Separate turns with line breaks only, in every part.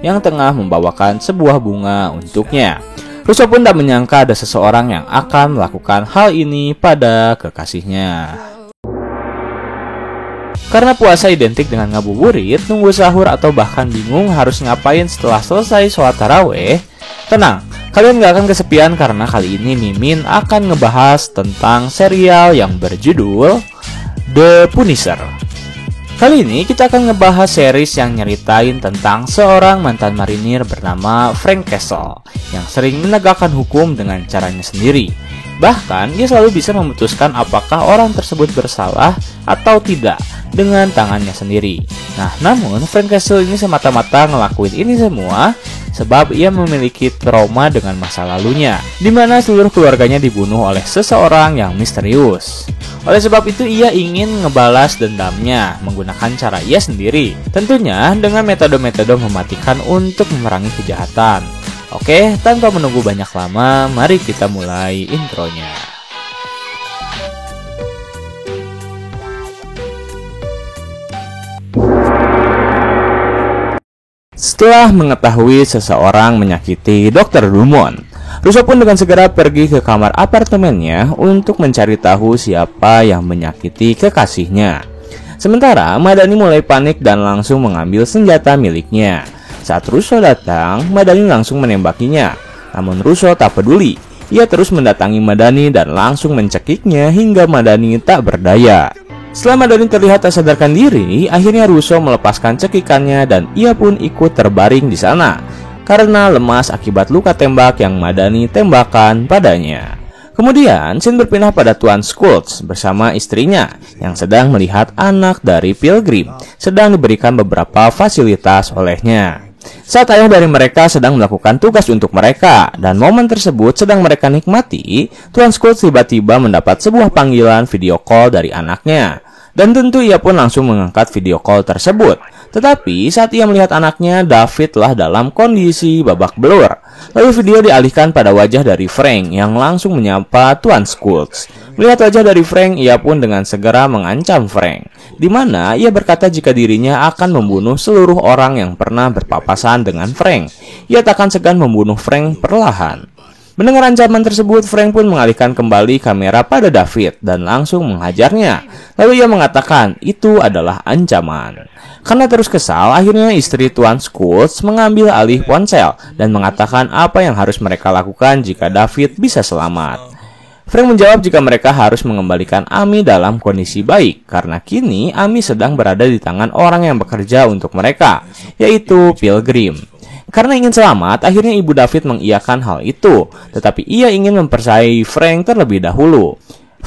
yang tengah membawakan sebuah bunga untuknya. Russo pun tak menyangka ada seseorang yang akan melakukan hal ini pada kekasihnya. Karena puasa identik dengan ngabuburit, nunggu sahur atau bahkan bingung harus ngapain setelah selesai sholat taraweh, tenang, kalian gak akan kesepian karena kali ini Mimin akan ngebahas tentang serial yang berjudul The Punisher. Kali ini kita akan ngebahas series yang nyeritain tentang seorang mantan marinir bernama Frank Castle yang sering menegakkan hukum dengan caranya sendiri. Bahkan, ia selalu bisa memutuskan apakah orang tersebut bersalah atau tidak dengan tangannya sendiri. Nah, namun Frank Castle ini semata-mata ngelakuin ini semua sebab ia memiliki trauma dengan masa lalunya, di mana seluruh keluarganya dibunuh oleh seseorang yang misterius. Oleh sebab itu, ia ingin ngebalas dendamnya menggunakan cara ia sendiri, tentunya dengan metode-metode mematikan untuk memerangi kejahatan. Oke, tanpa menunggu banyak lama, mari kita mulai intronya. Setelah mengetahui seseorang menyakiti Dr. Drummond, Russo pun dengan segera pergi ke kamar apartemennya untuk mencari tahu siapa yang menyakiti kekasihnya. Sementara, Madani mulai panik dan langsung mengambil senjata miliknya. Saat Russo datang, Madani langsung menembakinya. Namun Russo tak peduli. Ia terus mendatangi Madani dan langsung mencekiknya hingga Madani tak berdaya. Setelah Madani terlihat tak sadarkan diri, akhirnya Russo melepaskan cekikannya dan ia pun ikut terbaring di sana karena lemas akibat luka tembak yang Madani tembakan padanya. Kemudian, scene berpindah pada Tuan Schultz bersama istrinya yang sedang melihat anak dari Pilgrim sedang diberikan beberapa fasilitas olehnya. Saat ayah dari mereka sedang melakukan tugas untuk mereka dan momen tersebut sedang mereka nikmati, Tuan Schultz tiba-tiba mendapat sebuah panggilan video call dari anaknya. Dan tentu ia pun langsung mengangkat video call tersebut. Tetapi saat ia melihat anaknya, David telah dalam kondisi babak belur. Lalu video dialihkan pada wajah dari Frank yang langsung menyapa Tuan Schultz. Melihat wajah dari Frank, ia pun dengan segera mengancam Frank, di mana ia berkata jika dirinya akan membunuh seluruh orang yang pernah berpapasan dengan Frank. Ia takkan segan membunuh Frank perlahan. Mendengar ancaman tersebut, Frank pun mengalihkan kembali kamera pada David dan langsung menghajarnya. Lalu ia mengatakan itu adalah ancaman. Karena terus kesal, akhirnya istri Tuan Schultz mengambil alih ponsel dan mengatakan apa yang harus mereka lakukan jika David bisa selamat. Frank menjawab jika mereka harus mengembalikan Amy dalam kondisi baik, karena kini Amy sedang berada di tangan orang yang bekerja untuk mereka, yaitu Pilgrim. Karena ingin selamat, akhirnya ibu David mengiyakan hal itu, tetapi ia ingin mempercayai Frank terlebih dahulu.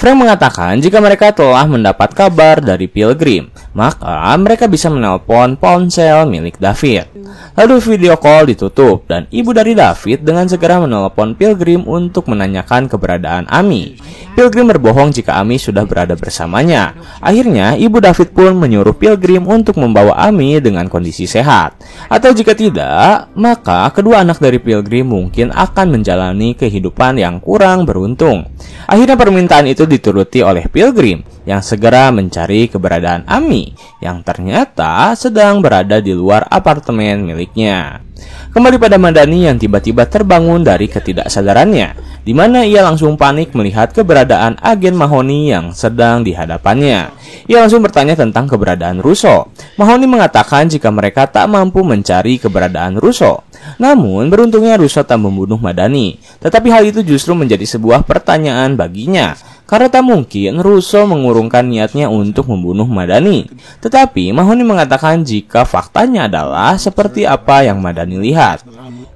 Frank mengatakan jika mereka telah mendapat kabar dari Pilgrim, maka mereka bisa menelpon ponsel milik David. Lalu video call ditutup dan ibu dari David dengan segera menelpon Pilgrim untuk menanyakan keberadaan Amy. Pilgrim berbohong jika Amy sudah berada bersamanya. Akhirnya ibu David pun menyuruh Pilgrim untuk membawa Amy dengan kondisi sehat. Atau jika tidak, maka kedua anak dari Pilgrim mungkin akan menjalani kehidupan yang kurang beruntung. Akhirnya permintaan itu dituruti oleh Pilgrim yang segera mencari keberadaan Amy yang ternyata sedang berada di luar apartemen miliknya. Kembali pada Madani yang tiba-tiba terbangun dari ketidaksadarannya, di mana ia langsung panik melihat keberadaan agen Mahoney yang sedang di hadapannya. Ia langsung bertanya tentang keberadaan Russo. Mahoney mengatakan jika mereka tak mampu mencari keberadaan Russo. Namun beruntungnya Russo tak membunuh Madani. Tetapi hal itu justru menjadi sebuah pertanyaan baginya, karena tak mungkin Russo mengurungkan niatnya untuk membunuh Madani. Tetapi Mahoney mengatakan jika faktanya adalah seperti apa yang Madani lihat.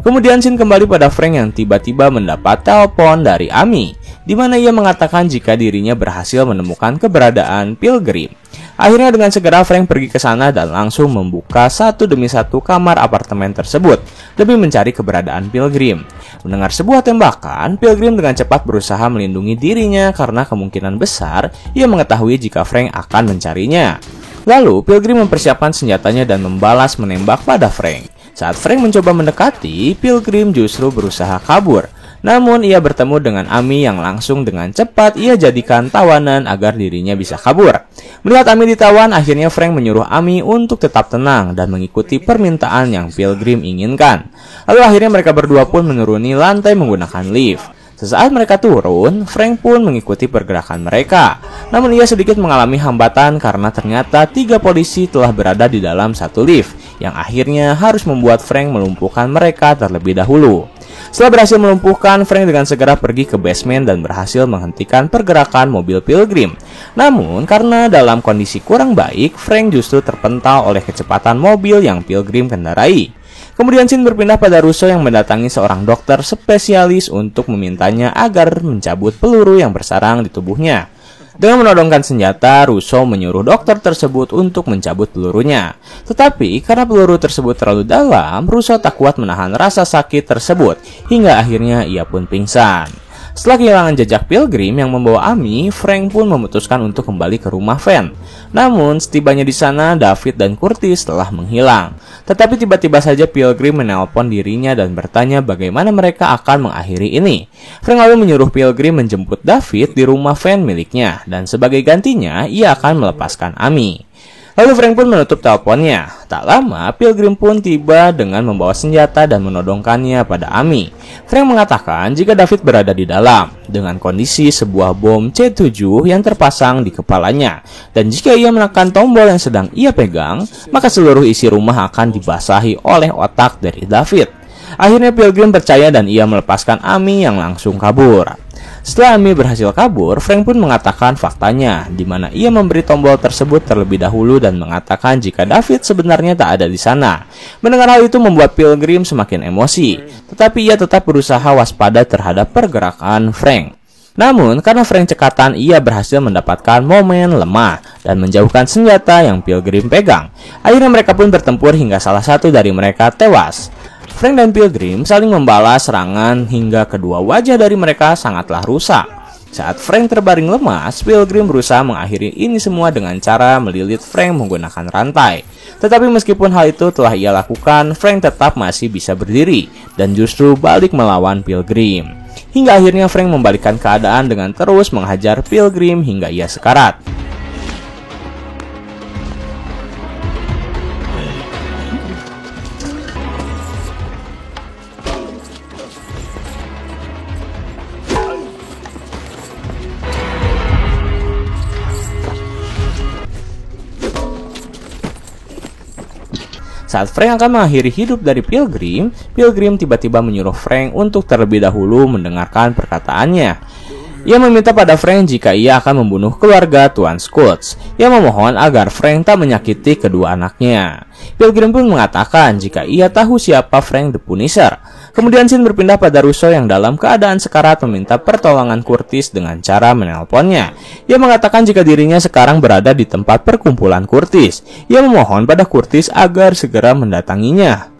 Kemudian scene kembali pada Frank yang tiba-tiba mendapat telepon dari Amy, di mana ia mengatakan jika dirinya berhasil menemukan keberadaan Pilgrim. Akhirnya dengan segera Frank pergi ke sana dan langsung membuka satu demi satu kamar apartemen tersebut demi mencari keberadaan Pilgrim. Mendengar sebuah tembakan, Pilgrim dengan cepat berusaha melindungi dirinya karena kemungkinan besar ia mengetahui jika Frank akan mencarinya. Lalu Pilgrim mempersiapkan senjatanya dan membalas menembak pada Frank. Saat Frank mencoba mendekati, Pilgrim justru berusaha kabur. Namun ia bertemu dengan Ami yang langsung dengan cepat ia jadikan tawanan agar dirinya bisa kabur. Melihat Ami ditawan, akhirnya Frank menyuruh Ami untuk tetap tenang dan mengikuti permintaan yang Pilgrim inginkan. Lalu akhirnya mereka berdua pun menuruni lantai menggunakan lift. Sesaat mereka turun, Frank pun mengikuti pergerakan mereka. Namun ia sedikit mengalami hambatan karena ternyata 3 polisi telah berada di dalam satu lift, yang akhirnya harus membuat Frank melumpuhkan mereka terlebih dahulu. Setelah berhasil melumpuhkan, Frank dengan segera pergi ke basement dan berhasil menghentikan pergerakan mobil Pilgrim. Namun, karena dalam kondisi kurang baik, Frank justru terpental oleh kecepatan mobil yang Pilgrim kendarai. Kemudian scene berpindah pada Russo yang mendatangi seorang dokter spesialis untuk memintanya agar mencabut peluru yang bersarang di tubuhnya. Dengan menodongkan senjata, Russo menyuruh dokter tersebut untuk mencabut pelurunya. Tetapi karena peluru tersebut terlalu dalam, Russo tak kuat menahan rasa sakit tersebut hingga akhirnya ia pun pingsan. Setelah kehilangan jejak Pilgrim yang membawa Ami, Frank pun memutuskan untuk kembali ke rumah Van. Namun, setibanya di sana, David dan Curtis telah menghilang. Tetapi tiba-tiba saja Pilgrim menelpon dirinya dan bertanya bagaimana mereka akan mengakhiri ini. Frank lalu menyuruh Pilgrim menjemput David di rumah Van miliknya, dan sebagai gantinya, ia akan melepaskan Ami. Lalu Frank pun menutup teleponnya. Tak lama, Pilgrim pun tiba dengan membawa senjata dan menodongkannya pada Ami. Frank mengatakan jika David berada di dalam, dengan kondisi sebuah bom C7 yang terpasang di kepalanya. Dan jika ia menekan tombol yang sedang ia pegang, maka seluruh isi rumah akan dibasahi oleh otak dari David. Akhirnya Pilgrim percaya dan ia melepaskan Ami yang langsung kabur. Setelah Ami berhasil kabur, Frank pun mengatakan faktanya, di mana ia memberi tombol tersebut terlebih dahulu dan mengatakan jika David sebenarnya tak ada di sana. Mendengar hal itu membuat Pilgrim semakin emosi, tetapi ia tetap berusaha waspada terhadap pergerakan Frank. Namun, karena Frank cekatan, ia berhasil mendapatkan momen lemah dan menjauhkan senjata yang Pilgrim pegang. Akhirnya mereka pun bertempur hingga salah satu dari mereka tewas. Frank dan Pilgrim saling membalas serangan hingga kedua wajah dari mereka sangatlah rusak. Saat Frank terbaring lemas, Pilgrim berusaha mengakhiri ini semua dengan cara melilit Frank menggunakan rantai. Tetapi meskipun hal itu telah ia lakukan, Frank tetap masih bisa berdiri dan justru balik melawan Pilgrim. Hingga akhirnya Frank membalikkan keadaan dengan terus menghajar Pilgrim hingga ia sekarat. Saat Frank akan mengakhiri hidup dari Pilgrim, Pilgrim tiba-tiba menyuruh Frank untuk terlebih dahulu mendengarkan perkataannya. Ia meminta pada Frank jika ia akan membunuh keluarga Tuan Schultz. Ia memohon agar Frank tak menyakiti kedua anaknya. Pilgrim pun mengatakan jika ia tahu siapa Frank the Punisher. Kemudian scene berpindah pada Russo yang dalam keadaan sekarat meminta pertolongan Curtis dengan cara menelponnya. Ia mengatakan jika dirinya sekarang berada di tempat perkumpulan Curtis. Ia memohon pada Curtis agar segera mendatanginya.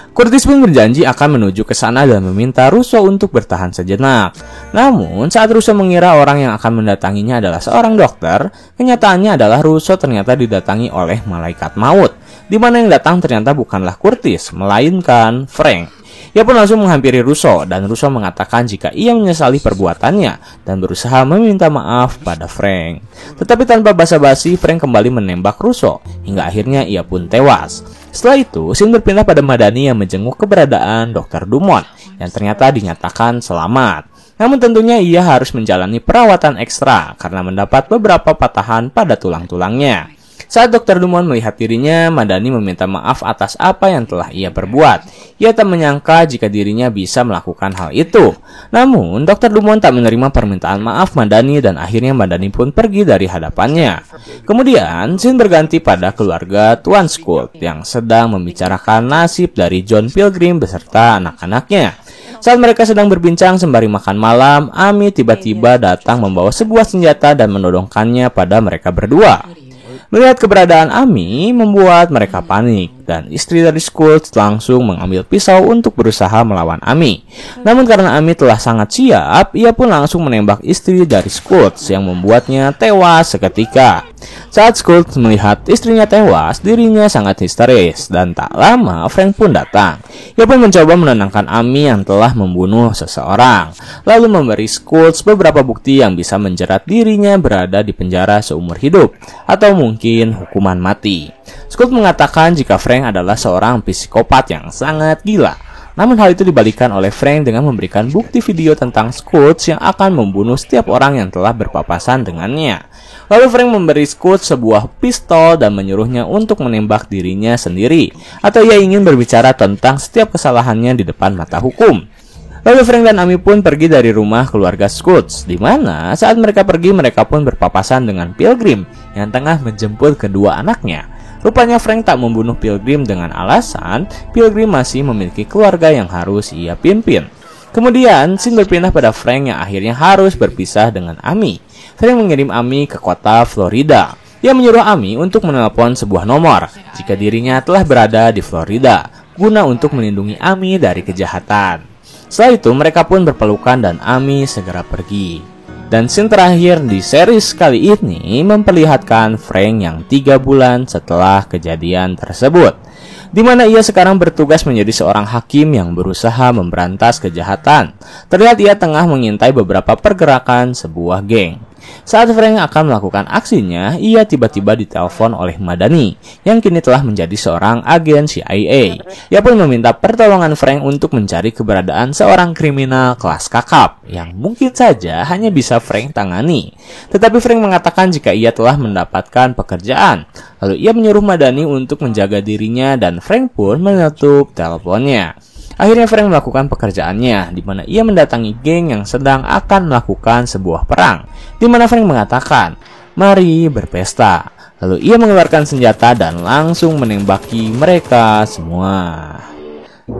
Curtis pun berjanji akan menuju ke sana dan meminta Russo untuk bertahan sejenak. Namun, saat Russo mengira orang yang akan mendatanginya adalah seorang dokter, kenyataannya adalah Russo ternyata didatangi oleh malaikat maut, di mana yang datang ternyata bukanlah Curtis, melainkan Frank. Ia pun langsung menghampiri Russo dan Russo mengatakan jika ia menyesali perbuatannya dan berusaha meminta maaf pada Frank. Tetapi tanpa basa-basi, Frank kembali menembak Russo hingga akhirnya ia pun tewas. Setelah itu, scene berpindah pada Madani yang menjenguk keberadaan Dr. Dumont yang ternyata dinyatakan selamat. Namun tentunya ia harus menjalani perawatan ekstra karena mendapat beberapa patahan pada tulang-tulangnya. Saat Dr. Dumont melihat dirinya, Madani meminta maaf atas apa yang telah ia perbuat. Ia tak menyangka jika dirinya bisa melakukan hal itu. Namun, Dr. Dumont tak menerima permintaan maaf Madani dan akhirnya Madani pun pergi dari hadapannya. Kemudian, scene berganti pada keluarga Tuan Schultz yang sedang membicarakan nasib dari John Pilgrim beserta anak-anaknya. Saat mereka sedang berbincang sembari makan malam, Ami tiba-tiba datang membawa sebuah senjata dan menodongkannya pada mereka berdua. Melihat keberadaan Ami membuat mereka panik dan istri dari Schultz langsung mengambil pisau untuk berusaha melawan Ami. Namun karena Ami telah sangat siap, ia pun langsung menembak istri dari Schultz yang membuatnya tewas seketika. Saat Schultz melihat istrinya tewas, dirinya sangat histeris dan tak lama Frank pun datang. Ia pun mencoba menenangkan Ami yang telah membunuh seseorang, lalu memberi Scott beberapa bukti yang bisa menjerat dirinya berada di penjara seumur hidup, atau mungkin hukuman mati. Scott mengatakan jika Frank adalah seorang psikopat yang sangat gila. Namun hal itu dibalikan oleh Frank dengan memberikan bukti video tentang Scott yang akan membunuh setiap orang yang telah berpapasan dengannya. Lalu Frank memberi Scott sebuah pistol dan menyuruhnya untuk menembak dirinya sendiri, atau ia ingin berbicara tentang setiap kesalahannya di depan mata hukum. Lalu Frank dan Ami pun pergi dari rumah keluarga Scott, di mana saat mereka pergi mereka pun berpapasan dengan Pilgrim yang tengah menjemput kedua anaknya. Rupanya Frank tak membunuh Pilgrim dengan alasan Pilgrim masih memiliki keluarga yang harus ia pimpin. Kemudian scene berpindah pada Frank yang akhirnya harus berpisah dengan Ami. Frank mengirim Ami ke kota Florida. Ia menyuruh Ami untuk menelpon sebuah nomor jika dirinya telah berada di Florida, guna untuk melindungi Ami dari kejahatan. Setelah itu mereka pun berpelukan dan Ami segera pergi. Dan scene terakhir di series kali ini memperlihatkan Frank yang 3 bulan setelah kejadian tersebut, di mana ia sekarang bertugas menjadi seorang hakim yang berusaha memberantas kejahatan. Terlihat ia tengah mengintai beberapa pergerakan sebuah geng. Saat Frank akan melakukan aksinya, ia tiba-tiba ditelepon oleh Madani, yang kini telah menjadi seorang agen CIA. Ia pun meminta pertolongan Frank untuk mencari keberadaan seorang kriminal kelas kakap, yang mungkin saja hanya bisa Frank tangani. Tetapi Frank mengatakan jika ia telah mendapatkan pekerjaan. Lalu ia menyuruh Madani untuk menjaga dirinya dan Frank pun menutup teleponnya. Akhirnya Frank melakukan pekerjaannya, di mana ia mendatangi geng yang sedang akan melakukan sebuah perang, di mana Frank mengatakan, "Mari berpesta." Lalu ia mengeluarkan senjata dan langsung menembaki mereka semua.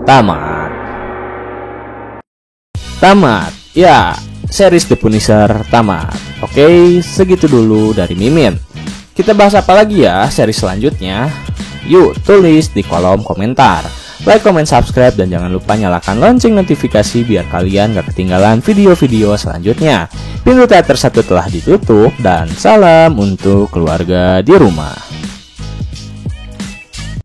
Tamat. Ya, series The Punisher tamat. Oke, segitu dulu dari Mimin. Kita bahas apa lagi ya series selanjutnya? Yuk, tulis di kolom komentar. Like, comment, subscribe, dan jangan lupa nyalakan lonceng notifikasi biar kalian gak ketinggalan video-video selanjutnya. Pintu teater 1 telah ditutup, dan salam untuk keluarga di rumah.